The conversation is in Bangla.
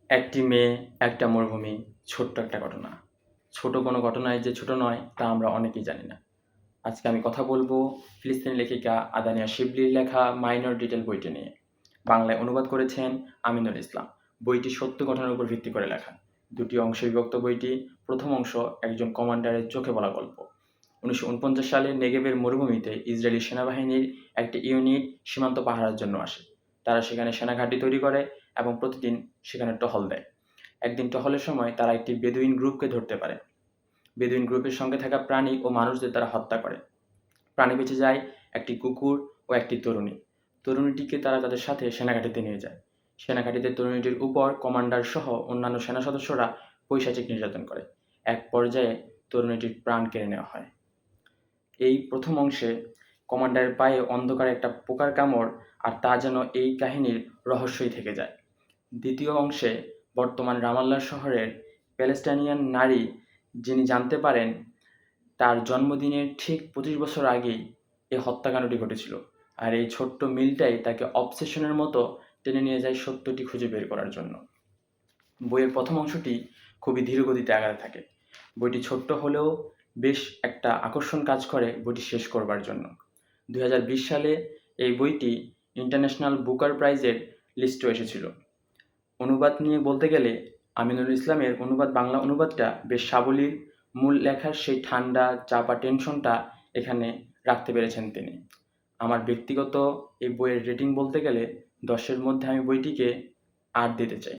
একটি মেয়ে, একটা মরুভূমি, ছোট্ট একটা ঘটনা। ছোট কোনো ঘটনাই যে ছোট নয় তা আমরা অনেকেই জানি না। আজকে আমি কথা বলবো ফিলিস্তিনি লেখিকা আদানিয়া শিবলির লেখা মাইনর ডিটেল বইটি নিয়ে। বাংলায় অনুবাদ করেছেন আমিনুল ইসলাম। বইটি সত্য ঘটনার উপর ভিত্তি করে লেখা। দুটি অংশে বিভক্ত বইটি। প্রথম অংশ একজন কমান্ডারের চোখে বলা গল্প। ১৯৪৯ সালে নেগেভের মরুভূমিতে ইসরায়েলি সেনাবাহিনীর একটি ইউনিট সীমান্ত পাহারার জন্য আসে। তারা সেখানে সেনাঘাঁটি তৈরি করে এবং প্রতিদিন সেখানে টহল দেয়। একদিন টহলের সময় তারা একটি বেদুইন গ্রুপকে ধরতে পারে। বেদুইন গ্রুপের সঙ্গে থাকা প্রাণী ও মানুষদের তারা হত্যা করে। প্রাণে বেঁচে যায় একটি কুকুর ও একটি তরুণী। তরুণীটিকে তারা তাদের সাথে সেনাঘাঁটিতে নিয়ে যায়। সেনাঘাঁটিতে তরুণীটির উপর কমান্ডার সহ অন্যান্য সেনা সদস্যরা পৈশাচিক নির্যাতন করে। এক পর্যায়ে তরুণীটির প্রাণ কেড়ে নেওয়া হয়। এই প্রথম অংশে কমান্ডারের পায়ে অন্ধকারে একটা পোকার কামড়, আর তা যেন এই কাহিনীর রহস্যই থেকে যায়। দ্বিতীয় অংশে বর্তমান রামাল্লাহ শহরের প্যালেস্টাইনিয়ান নারী যিনি জানতে পারেন তার জন্মদিনের ঠিক ২৫ বছর আগেই এই হত্যাকাণ্ডটি ঘটেছিল, আর এই ছোট্ট মিলটাই তাকে অবসেশনের মতো টেনে নিয়ে যায় সত্যটি খুঁজে বের করার জন্য। বইয়ের প্রথম অংশটি খুবই ধীরগতিতে আগাতে থাকে। বইটি ছোট্ট হলেও বেশ একটা আকর্ষণ কাজ করে বইটি শেষ করবার জন্য। ২০২০ সালে এই বইটি ইন্টারন্যাশনাল বুকার প্রাইজের লিস্টেও এসেছিল। অনুবাদ নিয়ে বলতে গেলে আমিনুল ইসলামের বাংলা অনুবাদটা বেশ সাবলীল। মূল লেখার সেই ঠান্ডা চাপা টেনশনটা এখানে রাখতে পেরেছেন তিনি। আমার ব্যক্তিগত এই বইয়ের রেটিং বলতে গেলে ১০-এর মধ্যে আমি বইটিকে ৮ দিতে চাই।